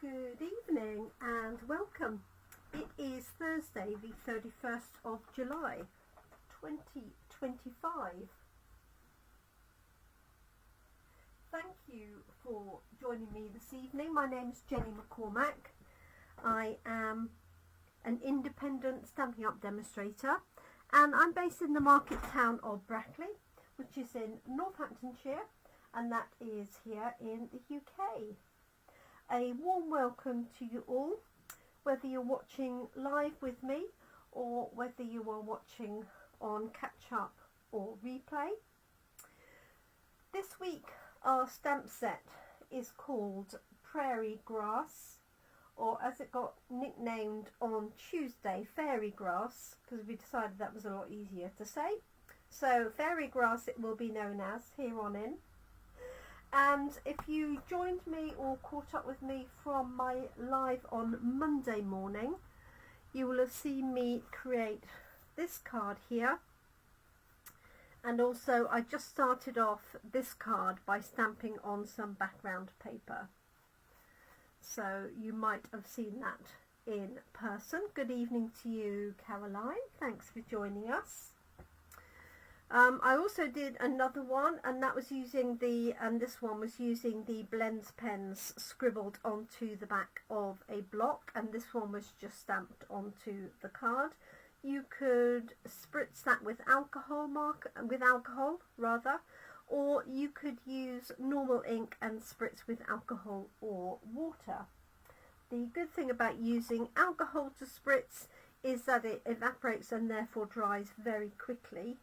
Good evening and welcome. It is Thursday the 31st of July 2025. Thank you for joining me this evening. My name is Jenny McCormack. I am an independent Stampin' Up demonstrator and I'm based in the market town of Brackley, which is in Northamptonshire, and that is here in the UK. A warm welcome to you all, whether you're watching live with me or whether you are watching on catch up or replay. This week our stamp set is called Prairie Grass, or as it got nicknamed on Tuesday, Fairy Grass, because we decided that was a lot easier to say. So Fairy Grass it will be known as here on in. And if you joined me or caught up with me from my live on Monday morning, you will have seen me create this card here. And also I just started off this card by stamping on some background paper. So you might have seen that in person. Good evening to you, Caroline. Thanks for joining us. I also did another one, and that was using this one was using the blends pens scribbled onto the back of a block, and this one was just stamped onto the card. You could spritz that with alcohol or you could use normal ink and spritz with alcohol or water. The good thing about using alcohol to spritz is that it evaporates and therefore dries very quickly,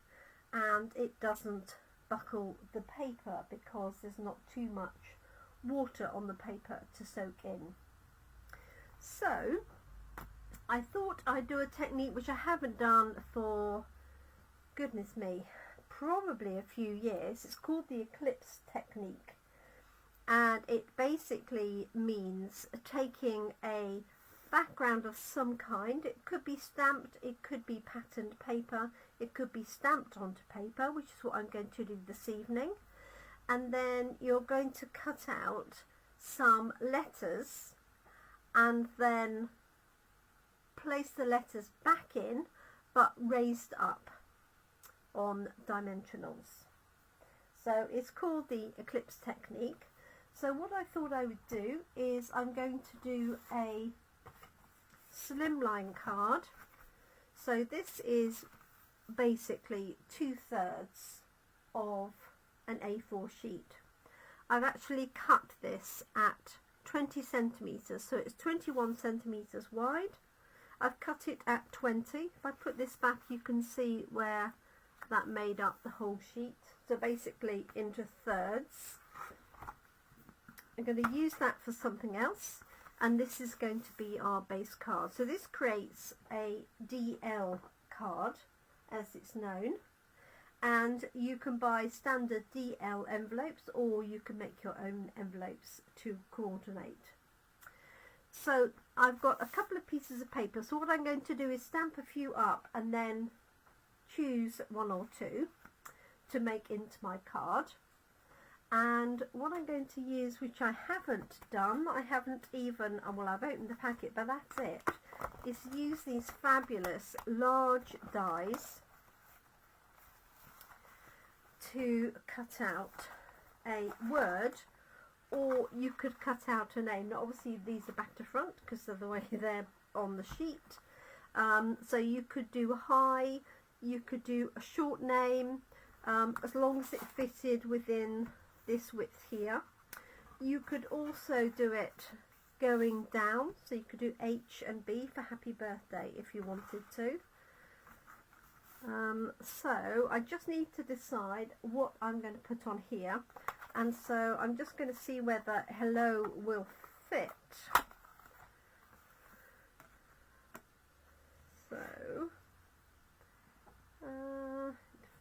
and it doesn't buckle the paper because there's not too much water on the paper to soak in. So I thought I'd do a technique which I haven't done for, goodness me, probably a few years. It's called the Eclipse Technique, and it basically means taking a background of some kind. It could be stamped, it could be patterned paper, it could be stamped onto paper, which is what I'm going to do this evening. And then you're going to cut out some letters and then place the letters back in, but raised up on dimensionals. So it's called the Eclipse Technique. So what I thought I would do is I'm going to do a slimline card. So this is basically 2/3 of an A4 sheet. I've actually cut this at 20 centimeters, so it's 21 centimeters wide. I've cut it at 20. If I put this back, you can see where that made up the whole sheet. So basically into thirds. I'm going to use that for something else, and this is going to be our base card. So this creates a DL card, as it's known, and you can buy standard DL envelopes or you can make your own envelopes to coordinate. So I've got a couple of pieces of paper, so what I'm going to do is stamp a few up and then choose one or two to make into my card. And what I'm going to use, which I haven't done, I've opened the packet, but that's it, is use these fabulous large dies to cut out a word, or you could cut out a name. Now obviously these are back to front because of the way they're on the sheet. So you could do a hi, you could do a short name, as long as it fitted within this width here. You could also do it going down, so you could do H and B for happy birthday if you wanted to. So I just need to decide what I'm going to put on here, and so I'm just going to see whether hello will fit. So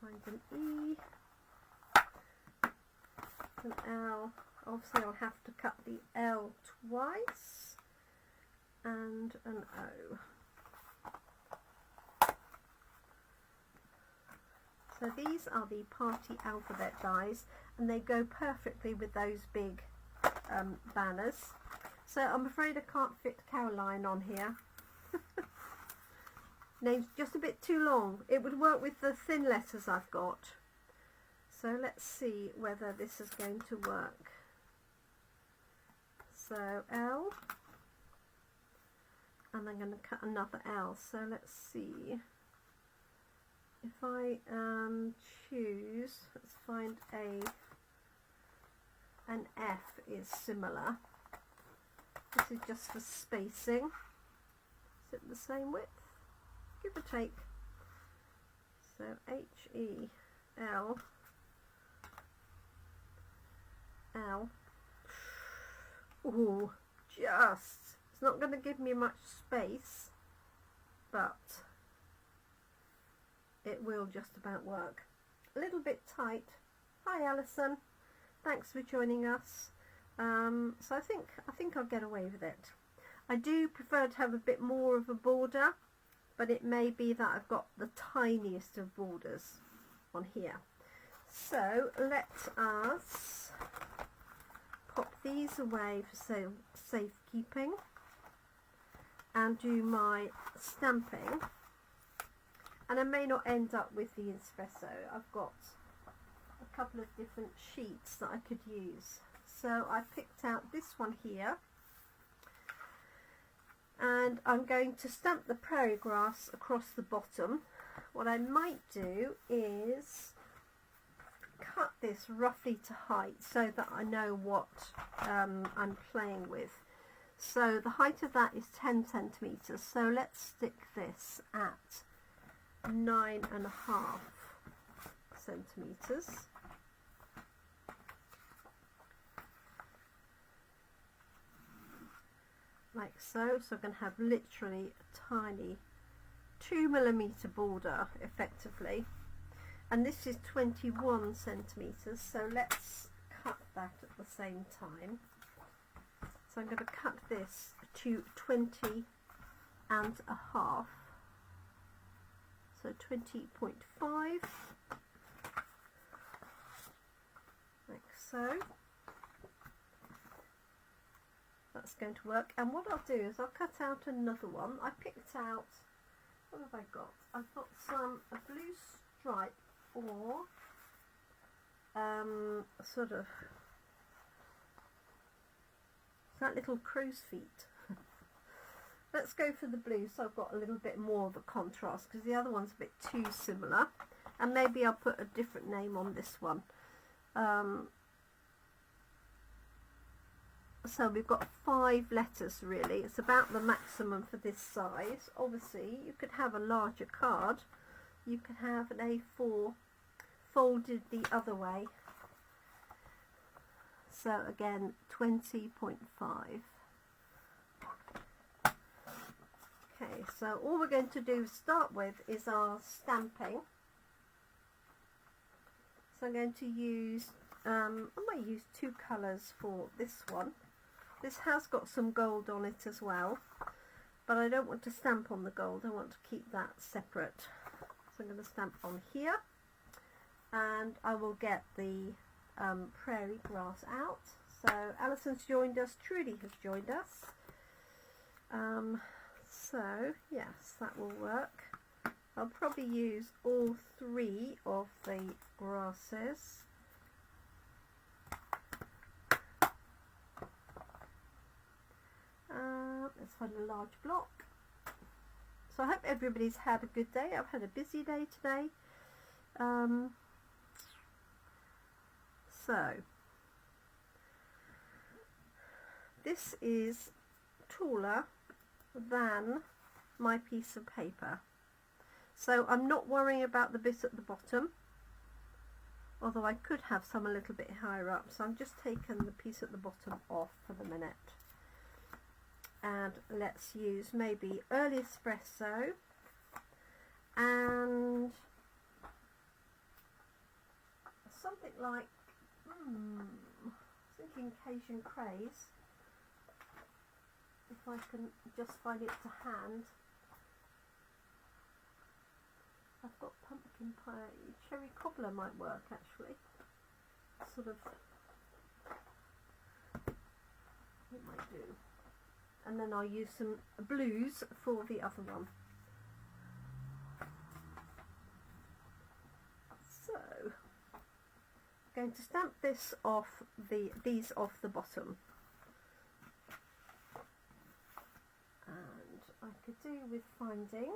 find an E, an L. Obviously I'll have to cut the L twice, and an O. So these are the party alphabet dies, and they go perfectly with those big banners. So I'm afraid I can't fit Caroline on here. Name's just a bit too long. It would work with the thin letters I've got. So let's see whether this is going to work. So L, and I'm going to cut another L. So let's see. If I choose, let's find an F is similar. This is just for spacing. Is it the same width? Give or take. So H-E-L, L. Ooh, it's not going to give me much space, but it will just about work. A little bit tight. Hi Alison, thanks for joining us. So I think I'll get away with it. I do prefer to have a bit more of a border, but it may be that I've got the tiniest of borders on here. So let us pop these away for safekeeping and do my stamping. And I may not end up with the espresso. I've got a couple of different sheets that I could use. So I picked out this one here, and I'm going to stamp the Prairie Grass across the bottom. What I might do is cut this roughly to height so that I know what I'm playing with. So the height of that is 10 centimeters. So let's stick this at 9.5 centimeters. Like so. So I'm going to have literally a tiny 2mm border effectively, and this is 21 centimeters, so let's cut that at the same time. So I'm going to cut this to 20.5, so 20.5, like so. That's going to work. And what I'll do is I'll cut out another one. I picked out, what have I got? I've got a blue stripe, or sort of that little crow's feet. Let's go for the blue, so I've got a little bit more of a contrast, because the other one's a bit too similar, and maybe I'll put a different name on this one. So we've got 5 letters really. It's about the maximum for this size. Obviously you could have a larger card. You could have an A4 folded the other way. So again, 20.5. Okay, so all we're going to do to start with is our stamping. So I'm going to use, I might use 2 colours for this one. This has got some gold on it as well, but I don't want to stamp on the gold. I want to keep that separate. So I'm going to stamp on here, and I will get the Prairie Grass out. So Alison's joined us, Trudy has joined us. So yes, that will work. I'll probably use all 3 of the grasses. Let's find a large block. So I hope everybody's had a good day. I've had a busy day today. So this is taller than my piece of paper. So I'm not worrying about the bit at the bottom, although I could have some a little bit higher up. So I'm just taking the piece at the bottom off for the minute. And let's use maybe early espresso and something like, thinking Cajun craze, if I can just find it to hand. I've got pumpkin pie, cherry cobbler might work actually, sort of, it might do. and then I'll use some blues for the other one. So I'm going to stamp this off these off the bottom, and I could do with finding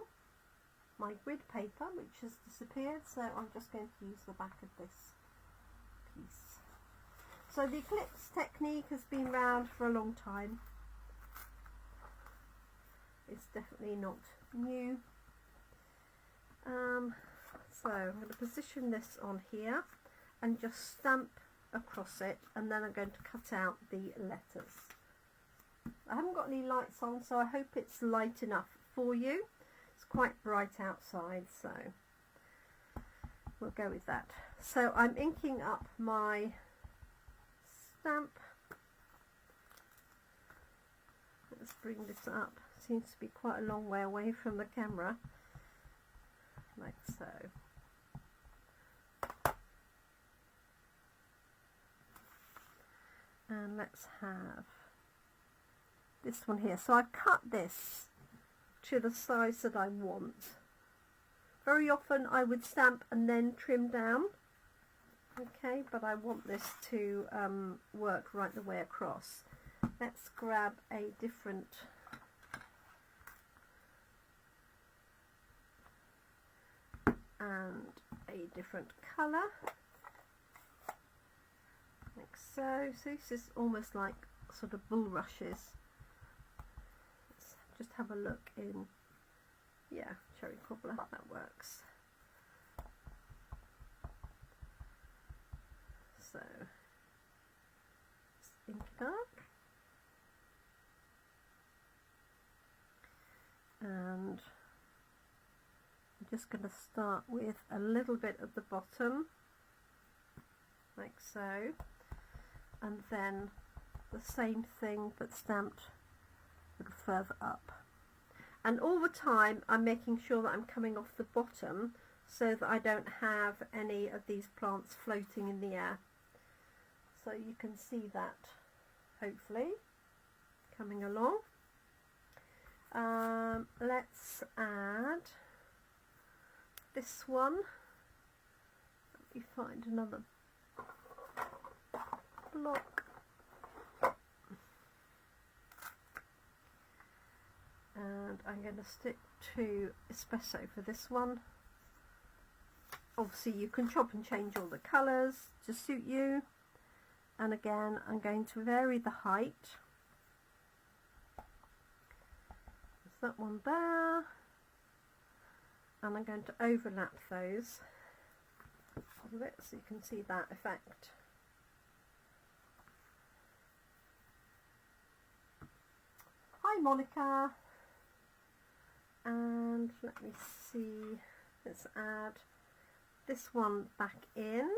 my grid paper, which has disappeared, so I'm just going to use the back of this piece. So the Eclipse Technique has been around for a long time. It's definitely not new. So I'm going to position this on here and just stamp across it, and then I'm going to cut out the letters. I haven't got any lights on, so I hope it's light enough for you. It's quite bright outside, so we'll go with that. So I'm inking up my stamp. Let's bring this up. Seems to be quite a long way away from the camera, like so. And let's have this one here. So I've cut this to the size that I want. Very often I would stamp and then trim down, okay, but I want this to work right the way across. Let's grab a different colour, like so. So this is almost like sort of bulrushes. Let's just have a look in, yeah, cherry cobbler, that works. So let's ink it up, and I'm just going to start with a little bit at the bottom, like so, and then the same thing but stamped a little further up. And all the time I'm making sure that I'm coming off the bottom so that I don't have any of these plants floating in the air. So you can see that hopefully coming along. Let's add this one. Let me find another block. And I'm going to stick to espresso for this one. Obviously you can chop and change all the colours to suit you. And again I'm going to vary the height. There's that one there. And I'm going to overlap those a little bit so you can see that effect. Hi Monica. And let me see, let's add this one back in.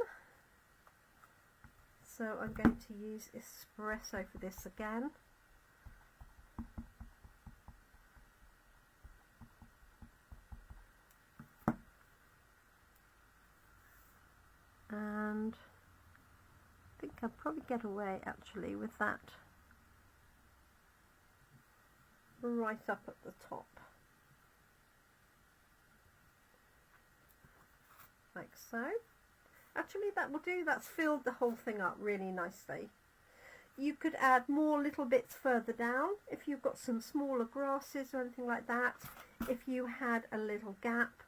So I'm going to use espresso for this again. And I think I'll probably get away actually with that right up at the top. Like so. Actually that will do, that's filled the whole thing up really nicely. You could add more little bits further down if you've got some smaller grasses or anything like that. If you had a little gap,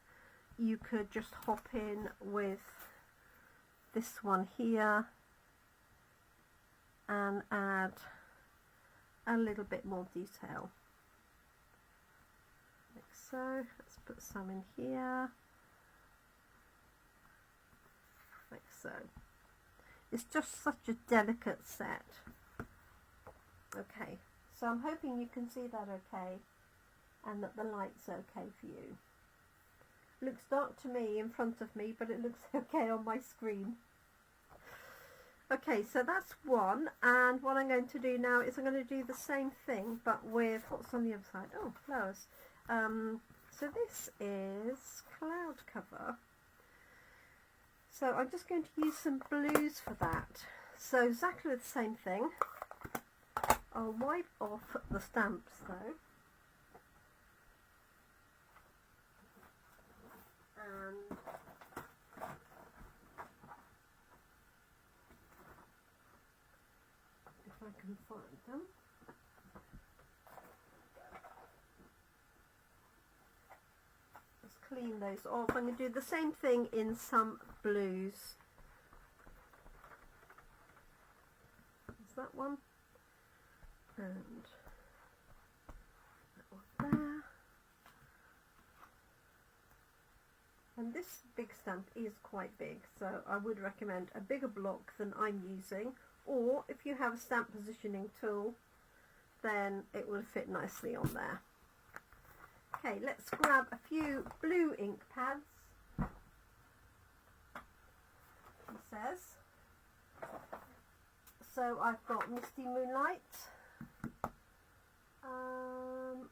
you could just hop in with this one here and add a little bit more detail. Like so. Let's put some in here. Like so. It's just such a delicate set. Okay, so I'm hoping you can see that okay, and that the light's okay for you. It looks dark to me in front of me, but it looks okay on my screen. Okay, so that's one, and what I'm going to do now is I'm going to do the same thing, but with what's on the other side. Oh, flowers. So this is cloud cover. So I'm just going to use some blues for that. So exactly the same thing. I'll wipe off the stamps though. And if I can find them. Let's clean those off. I'm going to do the same thing in some blues. There's that one. And that one there. And this big stamp is quite big, so I would recommend a bigger block than I'm using, or if you have a stamp positioning tool, then it will fit nicely on there. Okay, let's grab a few blue ink pads. It says. So I've got Misty Moonlight.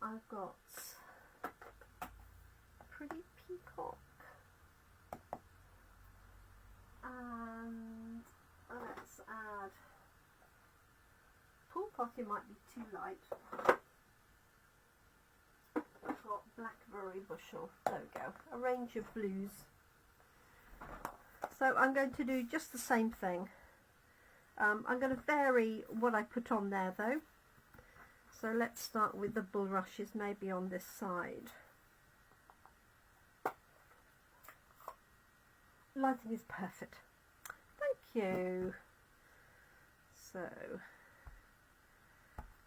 I've got Pretty Peacock. And let's add Pool Potty, might be too light. I've got Blackberry Bushel. There we go. A range of blues. So I'm going to do just the same thing. I'm going to vary what I put on there though. So let's start with the bulrushes, maybe on this side. Lighting is perfect. Thank you. So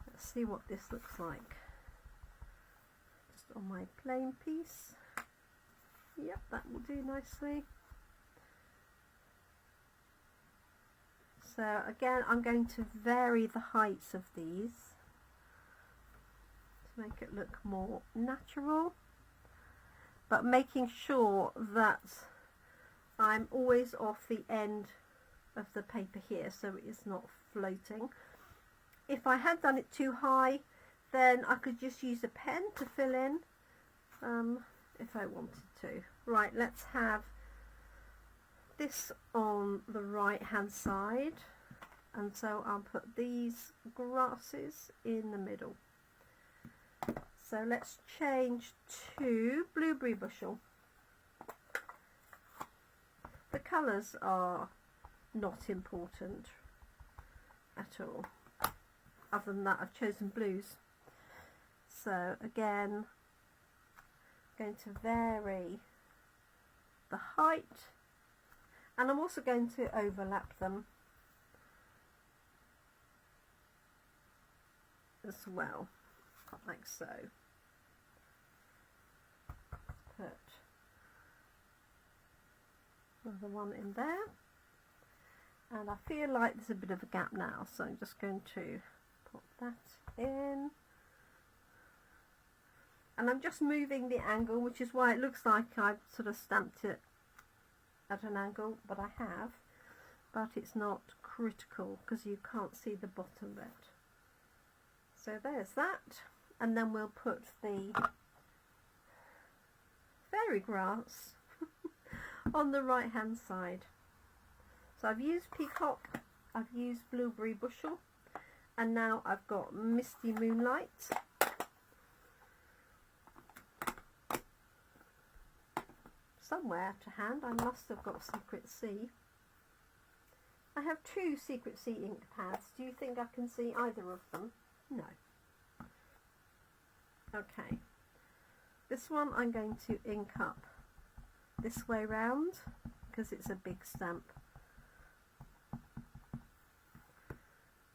let's see what this looks like. Just on my plain piece. Yep, that will do nicely. So again, I'm going to vary the heights of these to make it look more natural, but making sure that I'm always off the end of the paper here so it's not floating. If I had done it too high, then I could just use a pen to fill in if I wanted to. Right, let's have this on the right hand side, and so I'll put these grasses in the middle. So let's change to Blueberry Bushel. The colours are not important at all, other than that I've chosen blues. So again, I'm going to vary the height, and I'm also going to overlap them as well, like so. Put another one in there, and I feel like there's a bit of a gap now, so I'm just going to put that in, and I'm just moving the angle, which is why it looks like I've sort of stamped it at an angle, but I have, but it's not critical because you can't see the bottom bit. So there's that, and then we'll put the fairy grass on the right hand side. So I've used Peacock, I've used Blueberry Bushel, and now I've got Misty Moonlight. Somewhere to hand, I must have got Secret Sea. I have two Secret Sea ink pads. Do you think I can see either of them? No. Okay. This one I'm going to ink up this way round because it's a big stamp.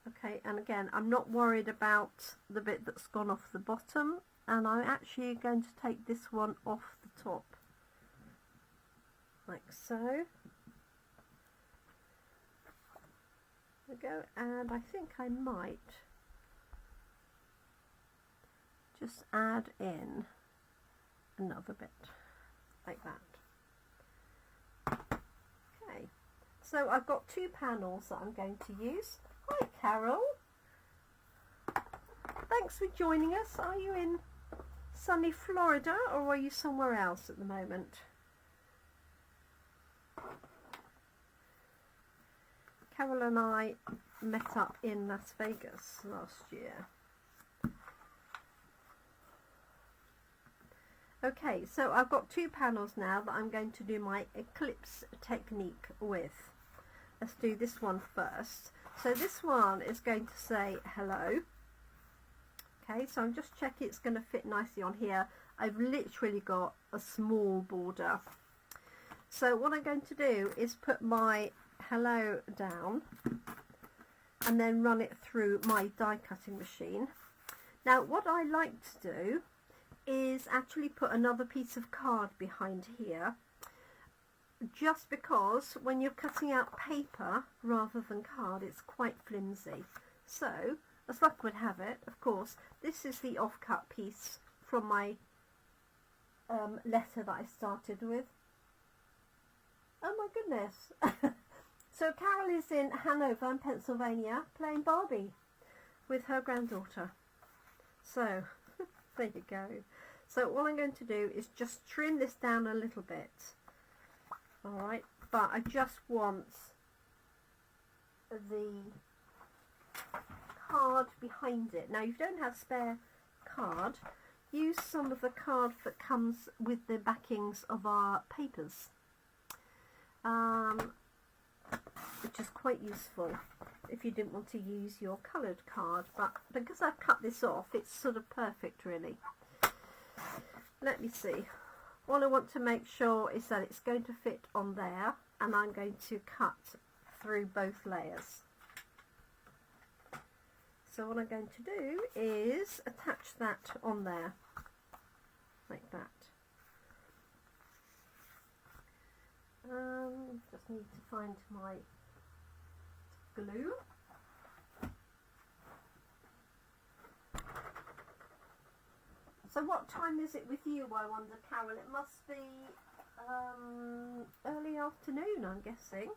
Okay, and again, I'm not worried about the bit that's gone off the bottom, and I'm actually going to take this one off the top, like so. There we go, and I think I might just add in another bit like that. Okay, so I've got two panels that I'm going to use. Hi Carol, thanks for joining us. Are you in sunny Florida or are you somewhere else at the moment? Carol and I met up in Las Vegas last year. Okay, so I've got 2 panels now that I'm going to do my Eclipse Technique with. Let's do this one first. So this one is going to say hello. Okay, so I'm just checking it's going to fit nicely on here. I've literally got a small border. So what I'm going to do is put my hello down and then run it through my die cutting machine. Now what I like to do is actually put another piece of card behind here, just because when you're cutting out paper rather than card it's quite flimsy. So as luck would have it, of course, this is the off-cut piece from my letter that I started with. Oh my goodness. So Carol is in Hanover in Pennsylvania playing Barbie with her granddaughter. So there you go. So all I'm going to do is just trim this down a little bit. Alright, but I just want the card behind it. Now, if you don't have spare card, use some of the card that comes with the backings of our papers, which is quite useful if you didn't want to use your coloured card. But because I've cut this off, it's sort of perfect, really. Let me see. All I want to make sure is that it's going to fit on there, and I'm going to cut through both layers. So what I'm going to do is attach that on there, like that. Just need to find my glue. So what time is it with you, I wonder, Carol? It must be early afternoon, I'm guessing.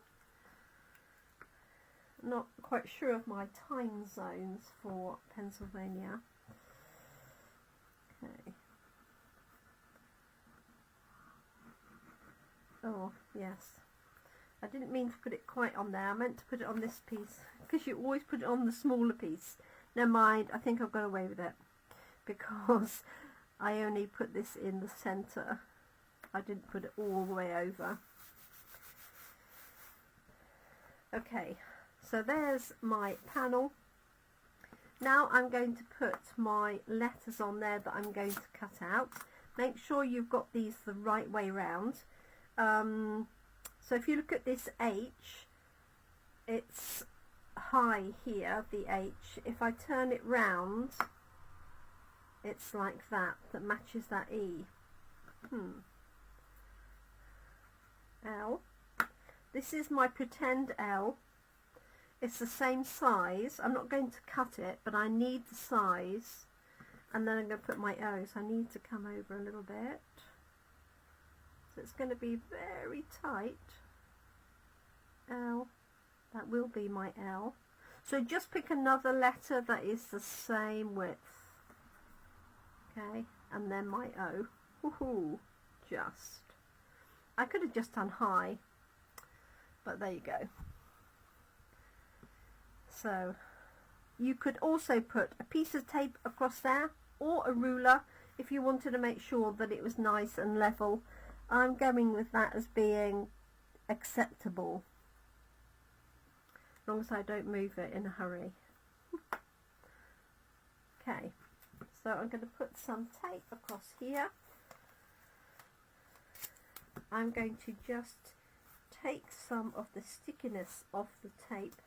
Not quite sure of my time zones for Pennsylvania. Okay. Oh, yes. I didn't mean to put it quite on there. I meant to put it on this piece, because you always put it on the smaller piece. Never mind, I think I've got away with it, because I only put this in the centre. I didn't put it all the way over. Okay, so there's my panel. Now I'm going to put my letters on there that I'm going to cut out. Make sure you've got these the right way round. So if you look at this H, it's high here, the H. If I turn it round, it's like that, that matches that E. L. This is my pretend L. It's the same size. I'm not going to cut it, but I need the size. And then I'm going to put my O, so I need to come over a little bit. So it's going to be very tight. L. That will be my L. So just pick another letter that is the same width. Okay, and then my O. Woohoo! Just. I could have just done high, but there you go. So you could also put a piece of tape across there, or a ruler if you wanted to make sure that it was nice and level. I'm going with that as being acceptable, as long as I don't move it in a hurry. Okay, so I'm going to put some tape across here. I'm going to just take some of the stickiness off the tape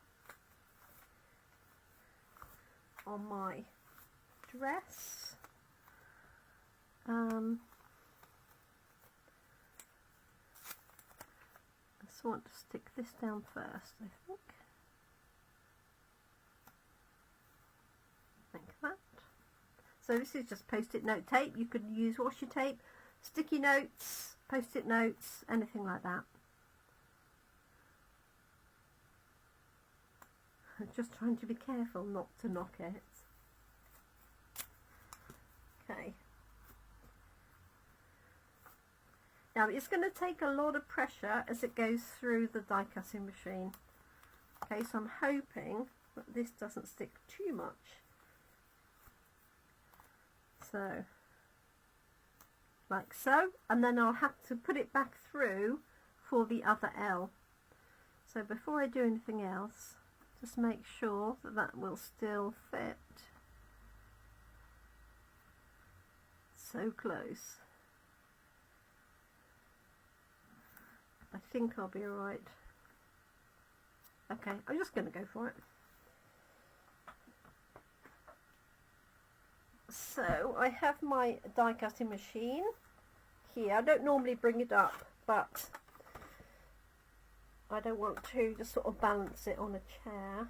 on my dress. I just want to stick this down first, I think. Like that. So this is just post-it note tape. You could use washi tape, sticky notes, post-it notes, anything like that. I'm just trying to be careful not to knock it. Okay. Now it's going to take a lot of pressure as it goes through the die cutting machine. Okay, so I'm hoping that this doesn't stick too much. So, like so, and then I'll have to put it back through for the other L. So before I do anything else, just make sure that that will still fit. So close. I think I'll be alright. Okay, I'm just going to go for it. So I have my die cutting machine here. I don't normally bring it up, but I don't want to just sort of balance it on a chair.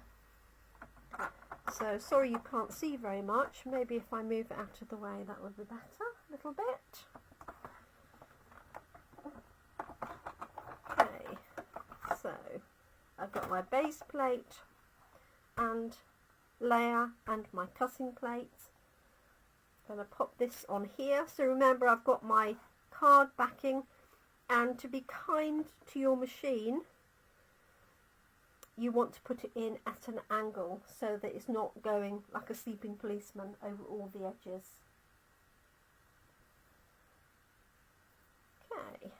So sorry you can't see very much. Maybe if I move it out of the way that would be better a little bit. Okay, so I've got my base plate and layer and my cutting plate. I'm going to pop this on here. So remember, I've got my card backing, and to be kind to your machine, you want to put it in at an angle so that it's not going like a sleeping policeman over all the edges. Okay,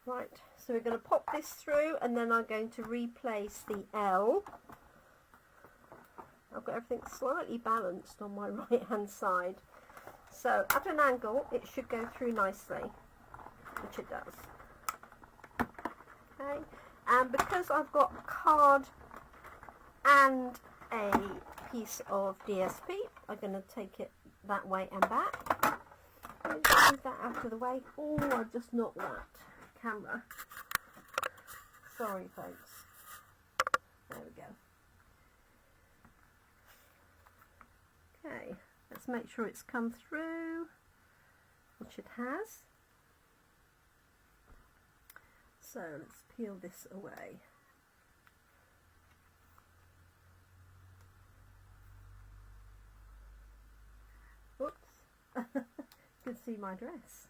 right, so we're going to pop this through, and then I'm going to replace the L. I've got everything slightly balanced on my right hand side, so at an angle it should go through nicely, which it does. Okay, and because I've got card and a piece of DSP, I'm going to take it that way and back. Just move that out of the way. Oh, I just knocked that camera. Sorry folks. There we go. Okay, let's make sure it's come through, which it has. So let's peel this away. Oops, you can see my dress.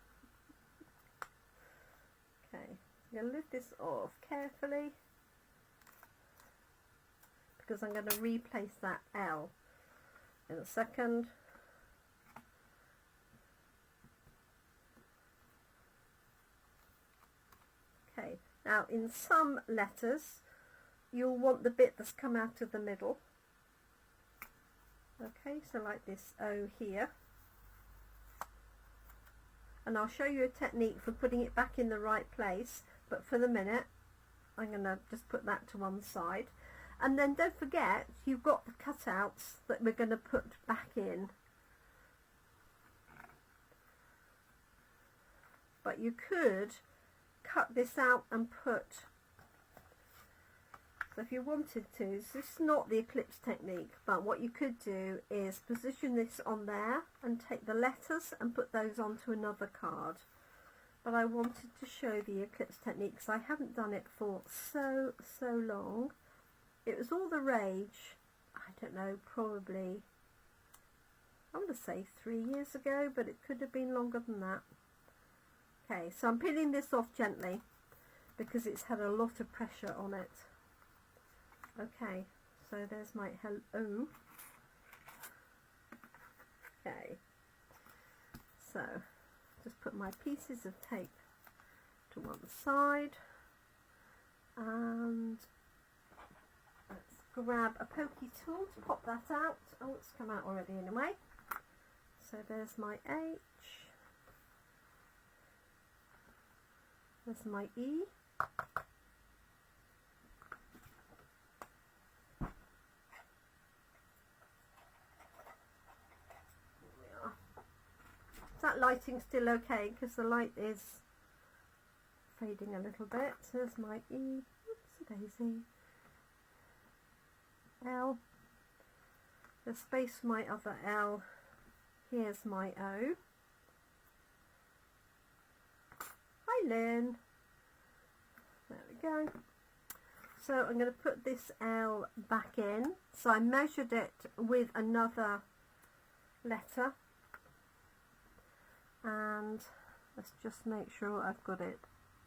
Okay, I'm going to lift this off carefully because I'm going to replace that L in a second. Okay, now in some letters you'll want the bit that's come out of the middle. Okay, so like this O here. And I'll show you a technique for putting it back in the right place, but for the minute I'm going to just put that to one side. And then don't forget, you've got the cutouts that we're going to put back in. But you could cut this out and put, so if you wanted to, so this is not the Eclipse technique, but what you could do is position this on there and take the letters and put those onto another card. But I wanted to show the Eclipse technique because I haven't done it for so long. It was all the rage, I don't know, probably, I'm going to say 3 years ago, but it could have been longer than that. Okay, so I'm peeling this off gently because it's had a lot of pressure on it. Okay, so there's my hello. Okay, so just put my pieces of tape to one side and let's grab a pokey tool to pop that out. Oh, it's come out already anyway. So there's my H. There's my E. Is that lighting still okay? Because the light is fading a little bit. So there's my E. Oops, a daisy. L. The space for my other L. Here's my O. Hi Lynn. There we go. So I'm going to put this L back in. So I measured it with another letter. And let's just make sure I've got it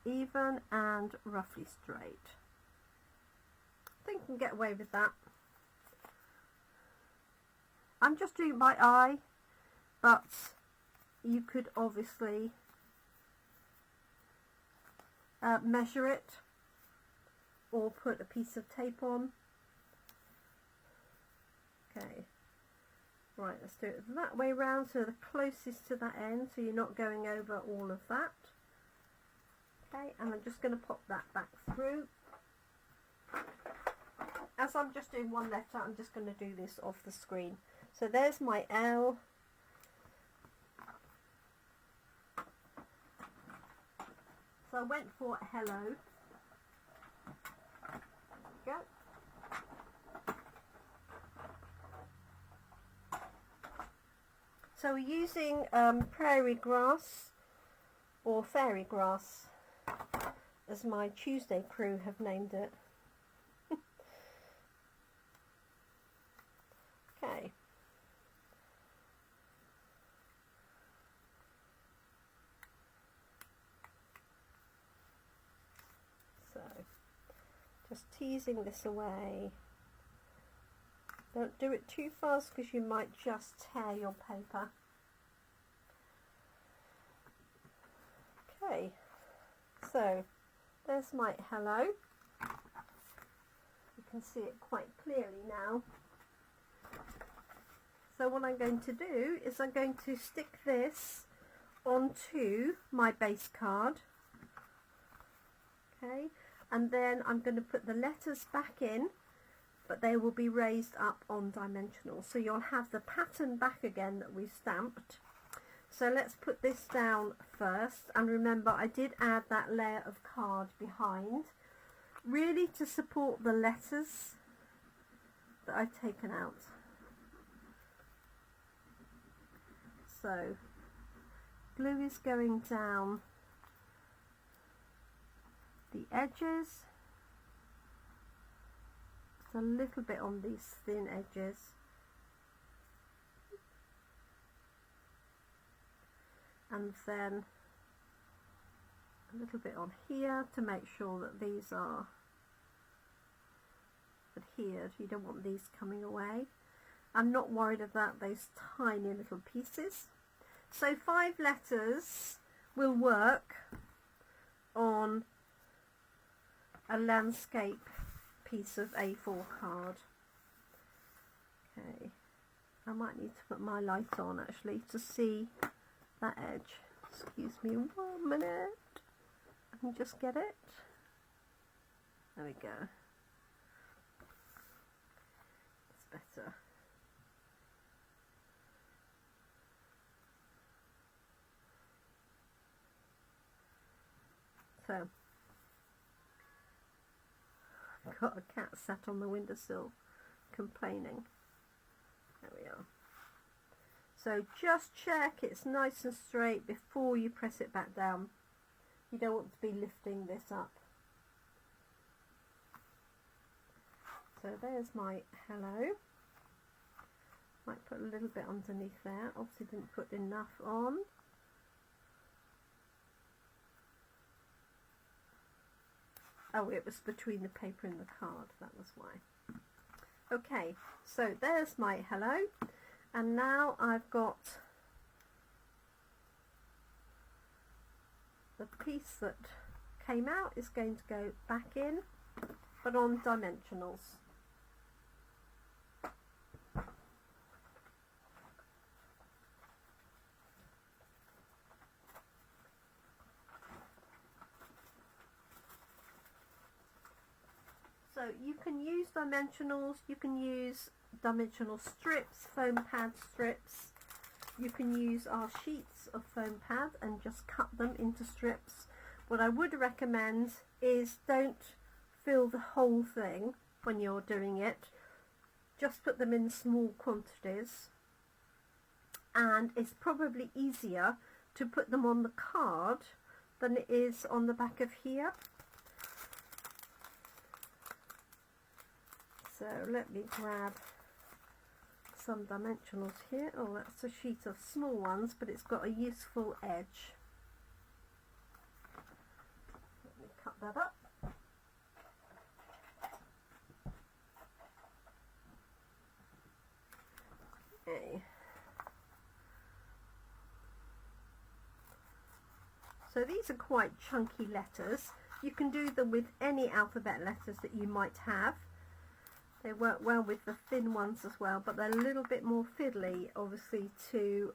even and roughly straight. I think I can get away with that. I'm just doing my eye, but you could obviously measure it or put a piece of tape on. Okay, right, let's do it that way round, so the closest to that end, so you're not going over all of that. Okay, and I'm just going to pop that back through. As I'm just doing one letter, I'm just going to do this off the screen. So there's my L. So I went for hello. Go. So we're using Prairie Grass, or Fairy Grass, as my Tuesday crew have named it. Okay. So, just teasing this away. Don't do it too fast because you might just tear your paper. Okay, so there's my hello. You can see it quite clearly now. So what I'm going to do is I'm going to stick this onto my base card. Okay, and then I'm going to put the letters back in, but they will be raised up on dimensional. So you'll have the pattern back again that we stamped. So let's put this down first, and remember I did add that layer of card behind, really to support the letters that I've taken out. So glue is going down the edges, just a little bit on these thin edges, and then a little bit on here to make sure that these are adhered. You don't want these coming away. I'm not worried about those tiny little pieces. So 5 letters will work on a landscape piece of A4 card. Okay, I might need to put my light on actually to see that edge. Excuse me 1 minute. I can just get it. There we go. It's better. So, I've got a cat sat on the windowsill complaining. There we are. So just check it's nice and straight before you press it back down. You don't want to be lifting this up. So there's my hello. Might put a little bit underneath there. Obviously didn't put enough on. Oh, it was between the paper and the card, that was why. Okay, so there's my hello, and now I've got the piece that came out is going to go back in, but on dimensionals. So you can use dimensionals, you can use dimensional strips, foam pad strips. You can use our sheets of foam pad and just cut them into strips. What I would recommend is don't fill the whole thing when you're doing it. Just put them in small quantities. And it's probably easier to put them on the card than it is on the back of here. So let me grab some dimensionals here. Oh, that's a sheet of small ones, but it's got a useful edge. Let me cut that up. Okay. So these are quite chunky letters. You can do them with any alphabet letters that you might have. They work well with the thin ones as well, but they're a little bit more fiddly, obviously, to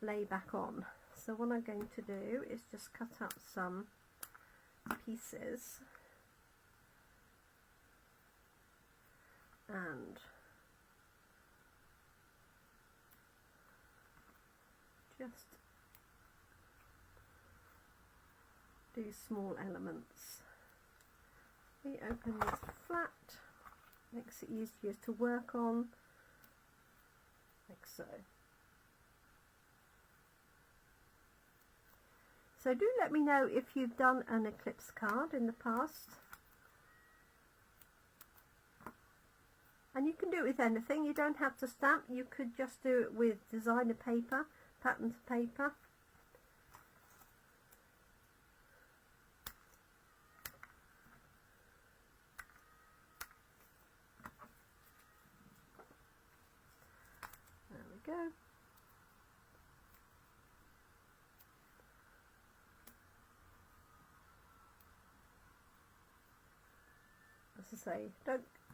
lay back on. So what I'm going to do is just cut up some pieces and just do small elements. We open this flat, makes it easier to work on, like so. So do let me know if you've done an Eclipse card in the past. And you can do it with anything, you don't have to stamp, you could just do it with designer paper, patterned paper. There we go. As I say,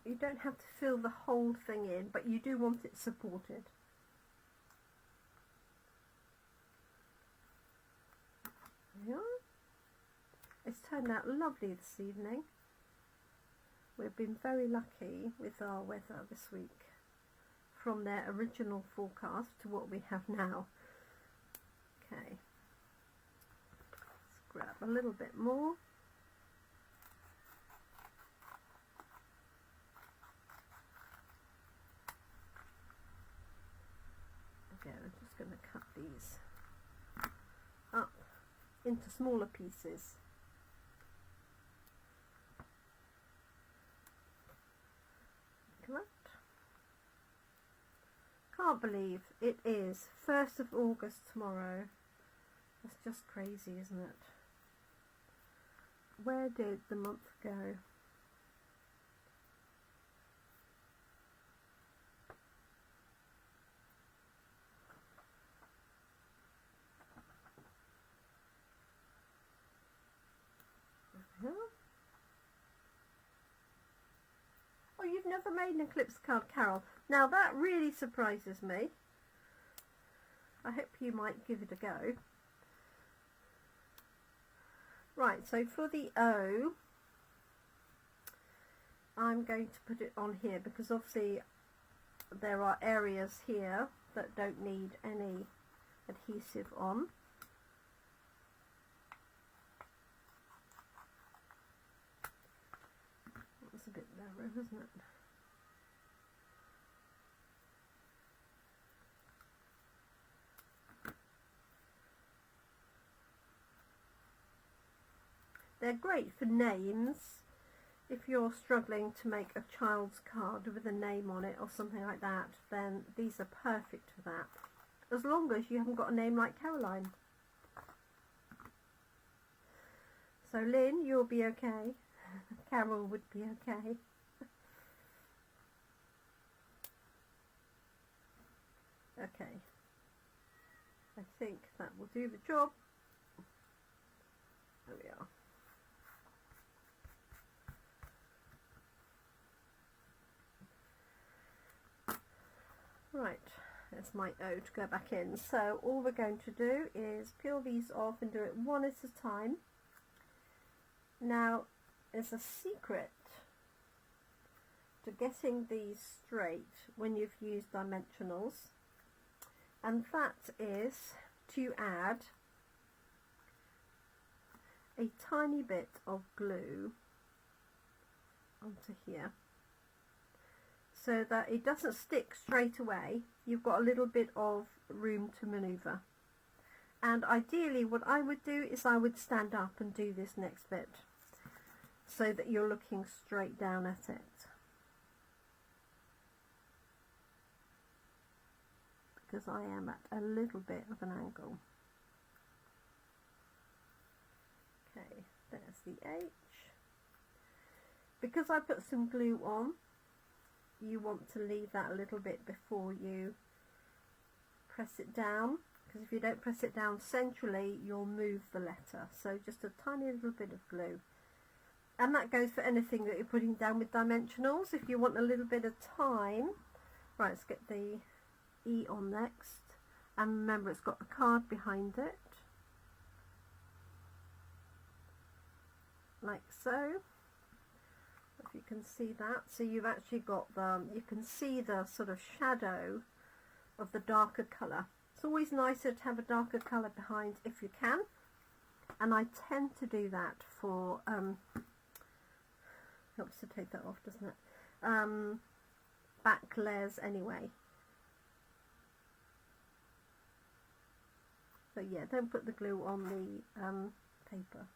you don't have to fill the whole thing in, but you do want it supported. There we are. It's turned out lovely this evening. We've been very lucky with our weather this week, from their original forecast to what we have now. Okay, let's grab a little bit more. Again, I'm just going to cut these up into smaller pieces. Like that. Can't believe it is 1st of August tomorrow. That's just crazy, isn't it? Where did the month go? Oh, you've never made an Eclipse card, Carol. Now that really surprises me. I hope you might give it a go. Right, so for the O, I'm going to put it on here because obviously there are areas here that don't need any adhesive on. That's a bit narrow, isn't it? They're great for names. If you're struggling to make a child's card with a name on it or something like that, then these are perfect for that. As long as you haven't got a name like Caroline. So Lynn, you'll be okay. Carol would be okay. Okay. I think that will do the job. There we are. Right, there's my O to go back in. So all we're going to do is peel these off and do it one at a time. Now, there's a secret to getting these straight when you've used dimensionals, and that is to add a tiny bit of glue onto here, so that it doesn't stick straight away. You've got a little bit of room to maneuver. And ideally what I would do is I would stand up and do this next bit so that you're looking straight down at it. Because I am at a little bit of an angle. Okay, there's the H. Because I put some glue on, you want to leave that a little bit before you press it down, because if you don't press it down centrally, you'll move the letter. So just a tiny little bit of glue. And that goes for anything that you're putting down with dimensionals. If you want a little bit of time, right, let's get the E on next. And remember, it's got the card behind it. Like so. If you can see that. So you've actually got you can see the sort of shadow of the darker colour. It's always nicer to have a darker colour behind if you can. And I tend to do that for helps to take that off, doesn't it? Back layers anyway. So yeah, don't put the glue on the paper.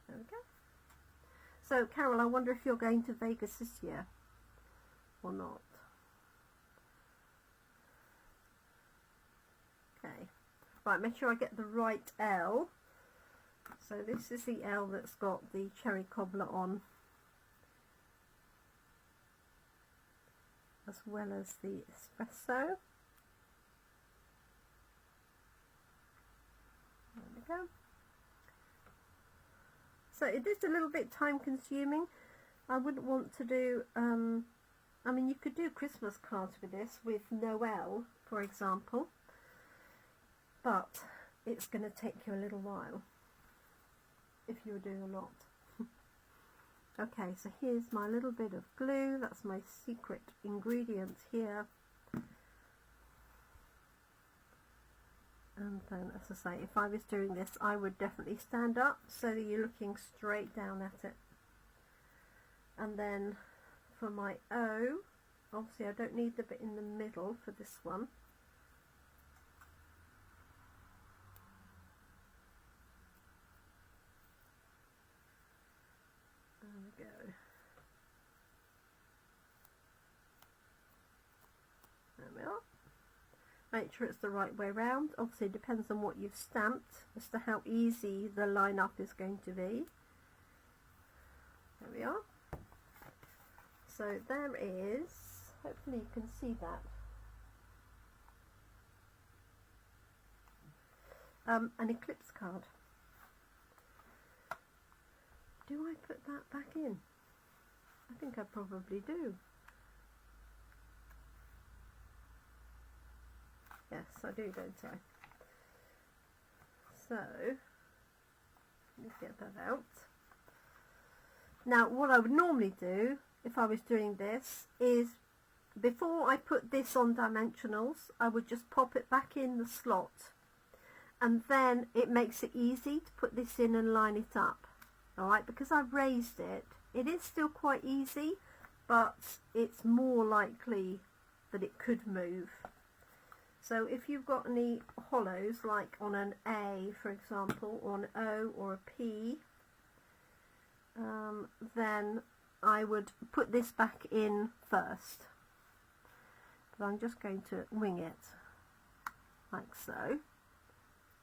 There we go. So Carol, I wonder if you're going to Vegas this year or not. Okay. Right, make sure I get the right L. So this is the L that's got the cherry cobbler on, as well as the espresso. There we go. So it is a little bit time consuming. I wouldn't want to do, I mean, you could do Christmas cards with this, with Noel, for example, but it's going to take you a little while if you were doing a lot. Okay, so here's my little bit of glue. That's my secret ingredient here. And then, as I say, if I was doing this, I would definitely stand up so that you're looking straight down at it. And then for my O, obviously I don't need the bit in the middle for this one. There we go. There we are. Make sure it's the right way round. Obviously it depends on what you've stamped as to how easy the line up is going to be. There we are. So there is, hopefully you can see that, an Eclipse card. Do I put that back in? I think I probably do. Yes, I do, don't I? So, let's get that out. Now, what I would normally do, if I was doing this, is before I put this on dimensionals, I would just pop it back in the slot. And then it makes it easy to put this in and line it up. Alright, because I've raised it, it is still quite easy, but it's more likely that it could move. So if you've got any hollows, like on an A, for example, or an O or a P, then I would put this back in first. But I'm just going to wing it, like so,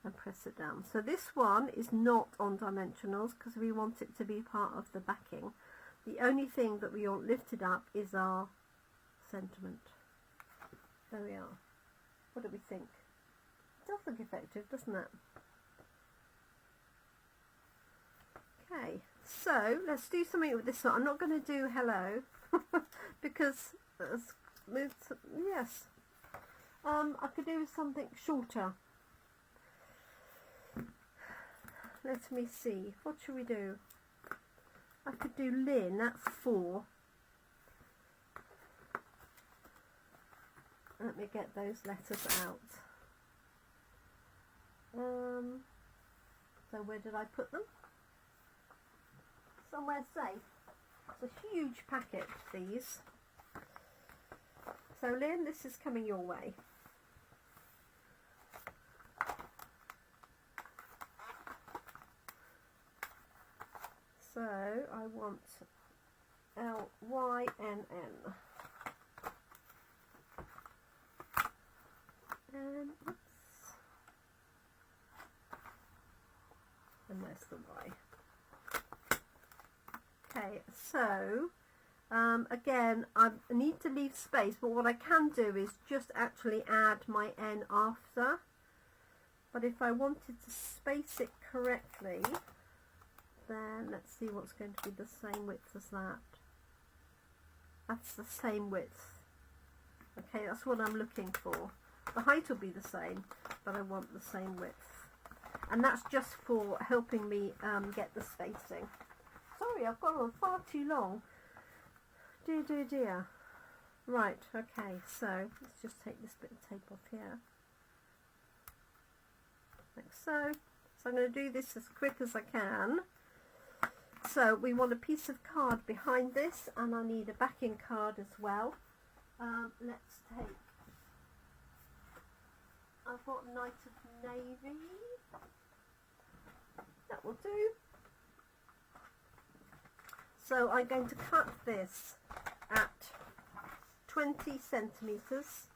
and press it down. So this one is not on dimensionals because we want it to be part of the backing. The only thing that we want lifted up is our sentiment. There we are. What do we think? It does look effective, doesn't it? Okay, so let's do something with this one. I'm not going to do hello because it's moved. Yes, I could do something shorter. Let me see. What should we do? I could do Lynn. That's 4. Let me get those letters out. So where did I put them? Somewhere safe. It's a huge packet, these. So Lynn, this is coming your way. So I want L-Y-N-N. And oops. And there's the Y. Okay, so Again, I need to leave space, but what I can do is just actually add my N after. But if I wanted to space it correctly, then let's see what's going to be the same width as that. That's the same width. Okay, that's what I'm looking for. The height will be the same, but I want the same width. And that's just for helping me get the spacing. Sorry, I've gone on far too long. Dear, dear, dear. Right, okay, so let's just take this bit of tape off here. Like so. So I'm going to do this as quick as I can. So we want a piece of card behind this, and I need a backing card as well. Let's take, I've got Knight of Navy. That will do. So I'm going to cut this at 20 centimetres,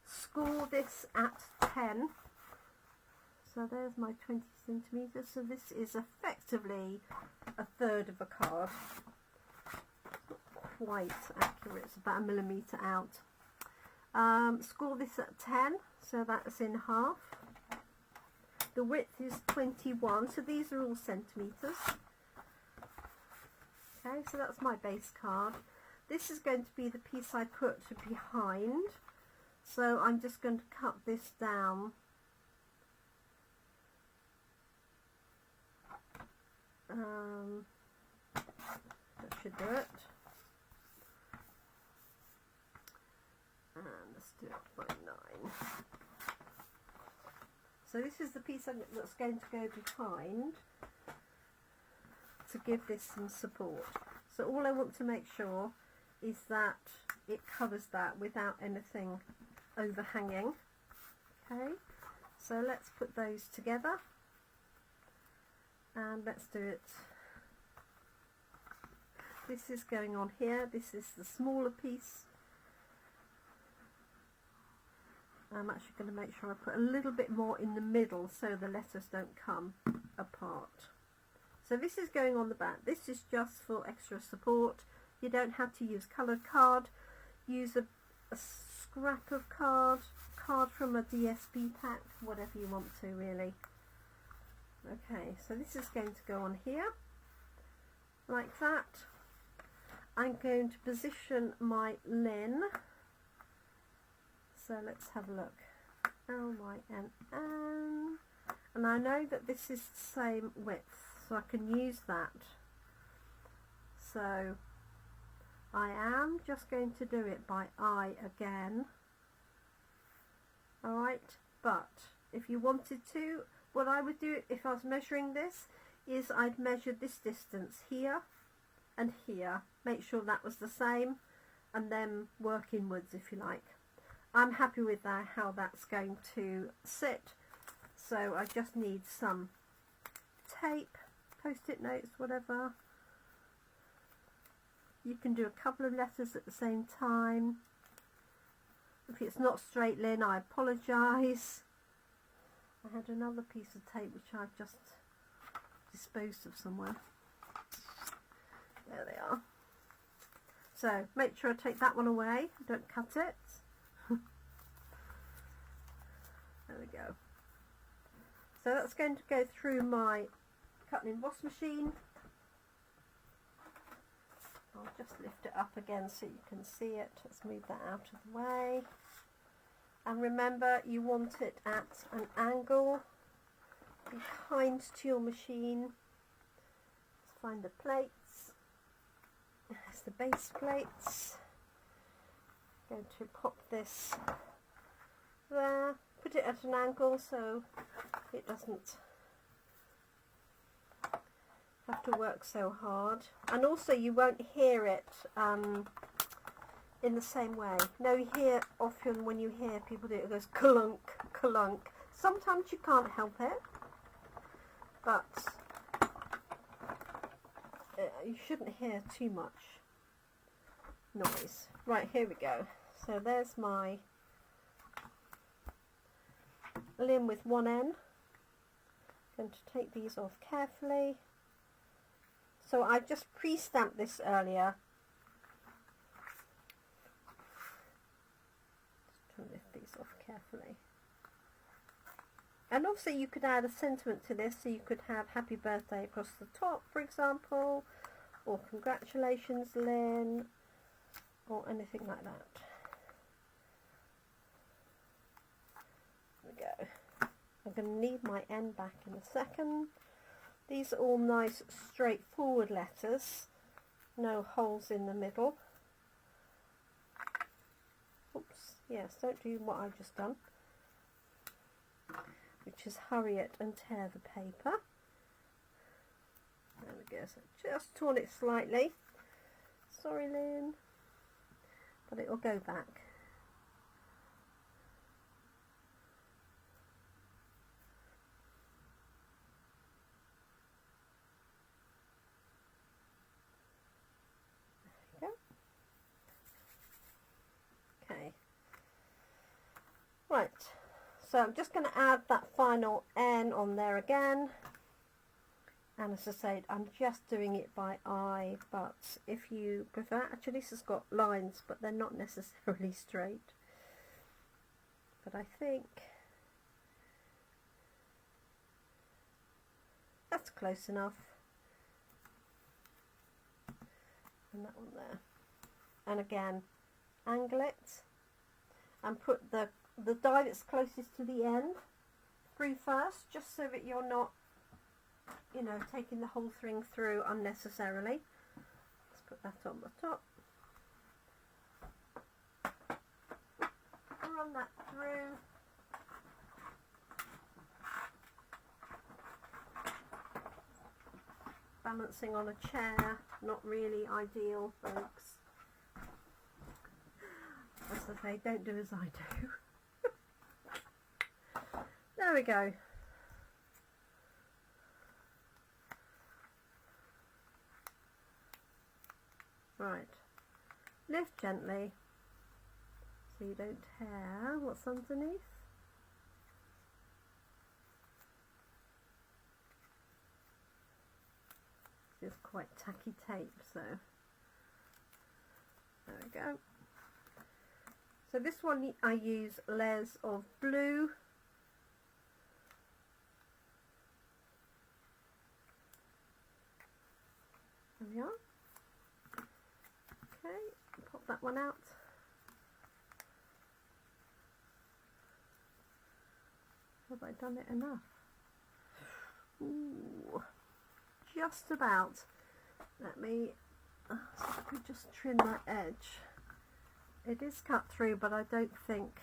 score this at 10, so there's my 20 centimetres, so this is effectively a third of a card. Not quite accurate, it's about 1 millimetre out. Score this at 10, so that's in half. The width is 21, so these are all centimetres. Okay, so that's my base card. This is going to be the piece I put behind, so I'm just going to cut this down. That should do it. And let's do it by 9. So this is the piece that's going to go behind to give this some support. So all I want to make sure is that it covers that without anything overhanging. Okay, so let's put those together and let's do it. This is going on here, this is the smaller piece. I'm actually going to make sure I put a little bit more in the middle so the letters don't come apart. So this is going on the back. This is just for extra support. You don't have to use coloured card. Use a scrap of card from a DSP pack, whatever you want to really. Okay, so this is going to go on here, like that. I'm going to position my lin. So let's have a look. L-Y-N-N. And I know that this is the same width, so I can use that. So I am just going to do it by eye again. Alright, but if you wanted to, what I would do if I was measuring this is I'd measure this distance here and here, make sure that was the same, and then work inwards if you like. I'm happy with that, how that's going to sit, so I just need some tape, post-it notes, whatever. You can do a couple of letters at the same time. If it's not straight lin, I apologise. I had another piece of tape which I've just disposed of somewhere. There they are. So make sure I take that one away, don't cut it. There we go. So that's going to go through my cut and emboss machine. I'll just lift it up again so you can see it. Let's move that out of the way. And remember, you want it at an angle. Be kind to your machine. Let's find the plates. There's the base plates. I'm going to pop this there. Put it at an angle so it doesn't have to work so hard, and also you won't hear it in the same way. Now you hear often when you hear people do it, it goes clunk, clunk. Sometimes you can't help it, but you shouldn't hear too much noise. Right, here we go. So there's my lin with one end. Going to take these off carefully. So I just pre-stamped this earlier. Just try and lift these off carefully. And obviously you could add a sentiment to this, so you could have happy birthday across the top, for example, or congratulations, Lynn, or anything like that. There we go. I'm going to need my N back in a second. These are all nice straightforward letters, no holes in the middle. Oops, yes, don't do what I've just done, which is hurry it and tear the paper. There we go, so just torn it slightly. Sorry, Lynn, but it will go back. Okay, right, so I'm just going to add that final N on there again, and as I said, I'm just doing it by eye, but if you prefer, actually this has got lines but they're not necessarily straight, but I think that's close enough, and that one there, and again angle it and put the die that's closest to the end through first, just so that you're not, you know, taking the whole thing through unnecessarily. Let's put that on the top. Run that through. Balancing on a chair, not really ideal, folks. As I say, don't do as I do. There we go. Right, lift gently so you don't tear what's underneath. It's quite tacky tape, so there we go. So this one I use layers of blue. There we are. Okay, pop that one out. Have I done it enough? Ooh, just about. Let me, so I could just trim that edge. It is cut through, but I don't think,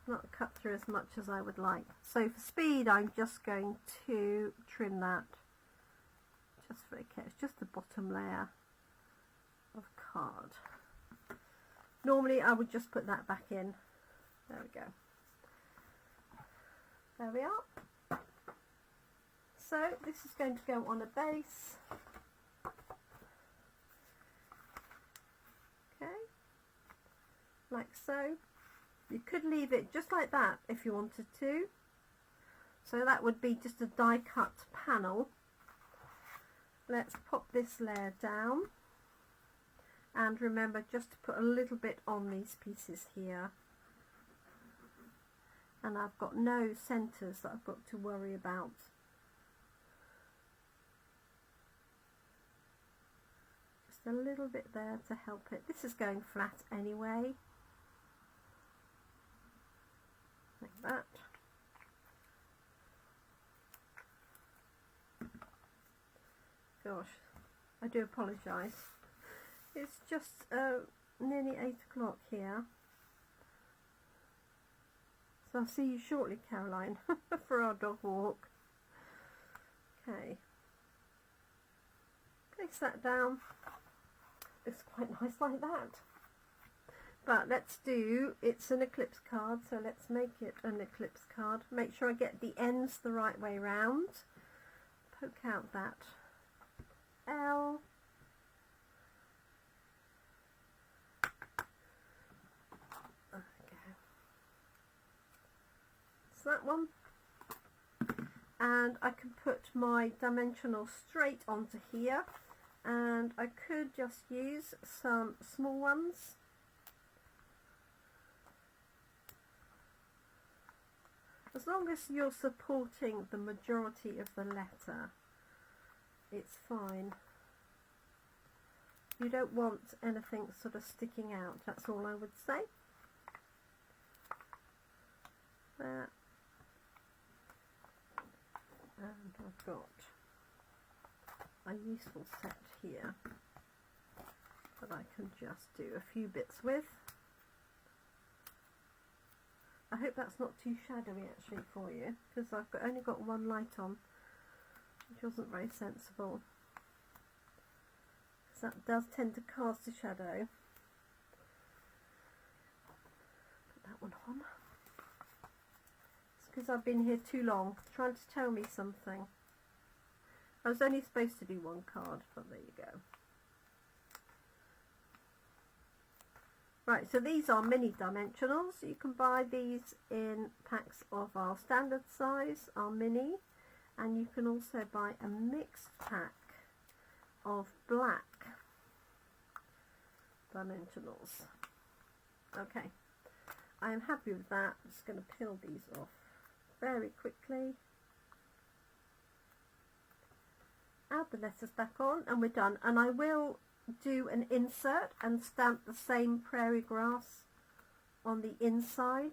not cut through as much as I would like. So for speed, I'm just going to trim that just very carefully. It's just the bottom layer of card. Normally I would just put that back in. There we go. There we are. So this is going to go on a base. Okay, like so. You could leave it just like that if you wanted to. So that would be just a die cut panel. Let's pop this layer down. And remember just to put a little bit on these pieces here. And I've got no centres that I've got to worry about. Just a little bit there to help it. This is going flat anyway. Like that. Gosh, I do apologise. It's just nearly 8 o'clock here. So I'll see you shortly, Caroline, for our dog walk. Okay. Place that down. Looks quite nice like that. But let's do, it's an eclipse card, so let's make it an eclipse card. Make sure I get the ends the right way round. Poke out that L. That one, and I can put my dimensional straight onto here, and I could just use some small ones. As long as you're supporting the majority of the letter, it's fine. You don't want anything sort of sticking out, that's all I would say. There. And I've got a useful set here that I can just do a few bits with. I hope that's not too shadowy actually for you, because I've only got one light on, which wasn't very sensible. So that does tend to cast a shadow. Put that one on. It's because I've been here too long, trying to tell me something. I was only supposed to do one card, but there you go. Right, so these are mini dimensionals. You can buy these in packs of our standard size, our mini, and you can also buy a mixed pack of black dimensionals. Okay, I am happy with that. I'm just going to peel these off very quickly. Add the letters back on and we're done. And I will do an insert and stamp the same Prairie Grass on the inside,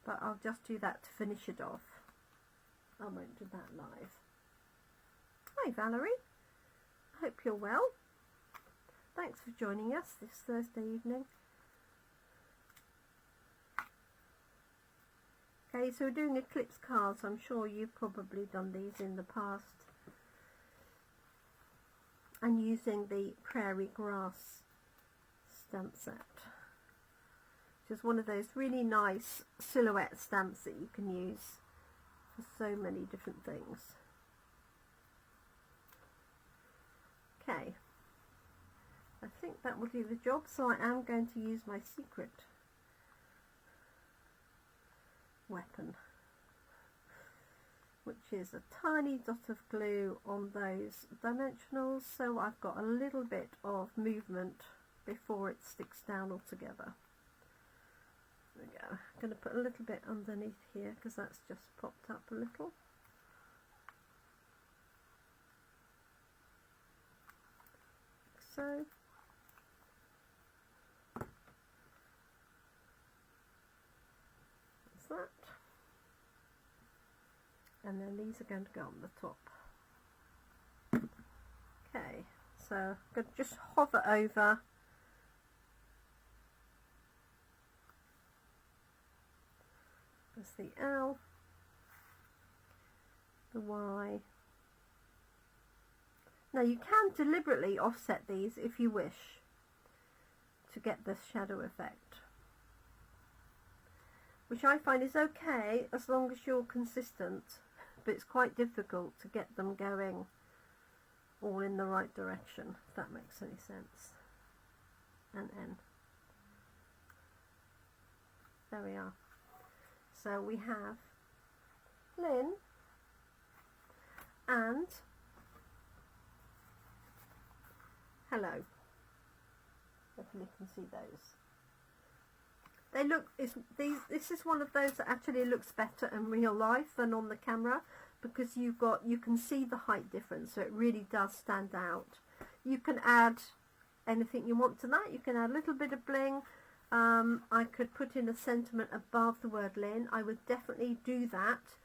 but I'll just do that to finish it off. I won't do that live. Hi Valerie, I hope you're well. Thanks for joining us this Thursday evening. Okay, so we're doing Eclipse cards. I'm sure you've probably done these in the past. And using the Prairie Grass stamp set, which is one of those really nice silhouette stamps that you can use for so many different things. Okay, I think that will do the job, so I am going to use my secret weapon, which is a tiny dot of glue on those dimensionals, so I've got a little bit of movement before it sticks down altogether. There we go. I'm going to put a little bit underneath here because that's just popped up a little. Like so. That's that. And then these are going to go on the top. Okay, so I'm going to just hover over there's the L, the Y. Now you can deliberately offset these if you wish to get this shadow effect, which I find is okay as long as you're consistent. But it's quite difficult to get them going all in the right direction, if that makes any sense. And N. There we are. So we have Lynn and hello. Hopefully you can see those. They look, this is one of those that actually looks better in real life than on the camera, because you can see the height difference, so it really does stand out. You can add anything you want to that. You can add a little bit of bling. I could put in a sentiment above the word Lynn. I would definitely do that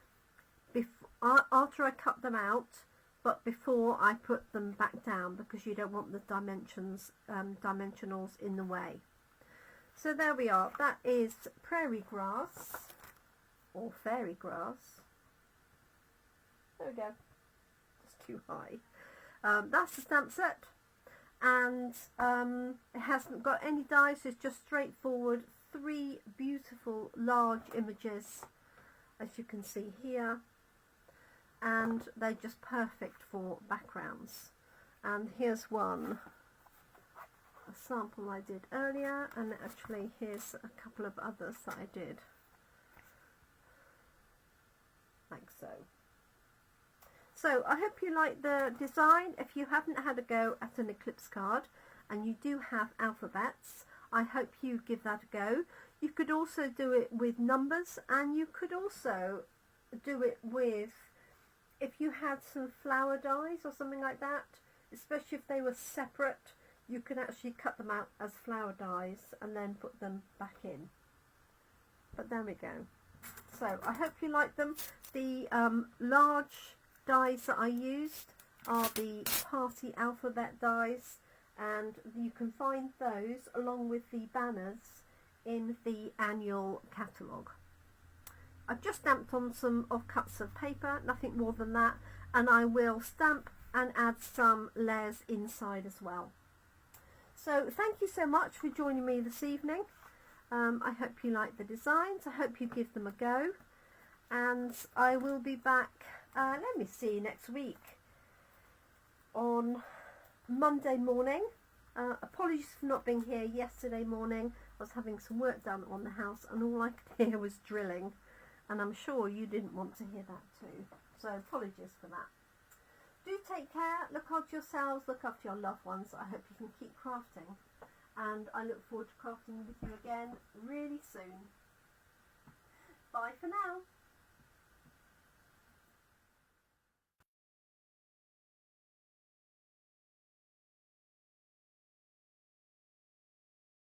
after I cut them out, but before I put them back down, because you don't want the dimensionals in the way. So there we are. That is Prairie Grass, or Fairy Grass. There we go. It's too high. That's the stamp set, and it hasn't got any dies. It's just straightforward 3 beautiful large images, as you can see here, and they're just perfect for backgrounds. And here's one. A sample I did earlier, and actually here's a couple of others that I did. so. So I hope you like the design. If you haven't had a go at an Eclipse card and you do have alphabets, I hope you give that a go. You could also do it with numbers, and you could also do it with, if you had some flower dies or something like that, especially if they were separate, you could actually cut them out as flower dies and then put them back in. But there we go. So I hope you like them. The large dies that I used are the party alphabet dies, and you can find those along with the banners in the annual catalogue. I've just stamped on some offcuts of paper, nothing more than that, and I will stamp and add some layers inside as well. So thank you so much for joining me this evening. I hope you like the designs. I hope you give them a go, and I will be back, let me see, next week on Monday morning. Apologies for not being here yesterday morning. I was having some work done on the house and all I could hear was drilling, and I'm sure you didn't want to hear that too, so apologies for that. Do take care, look after yourselves, look after your loved ones. I hope you can keep crafting, and I look forward to crafting with you again really soon. Bye for now.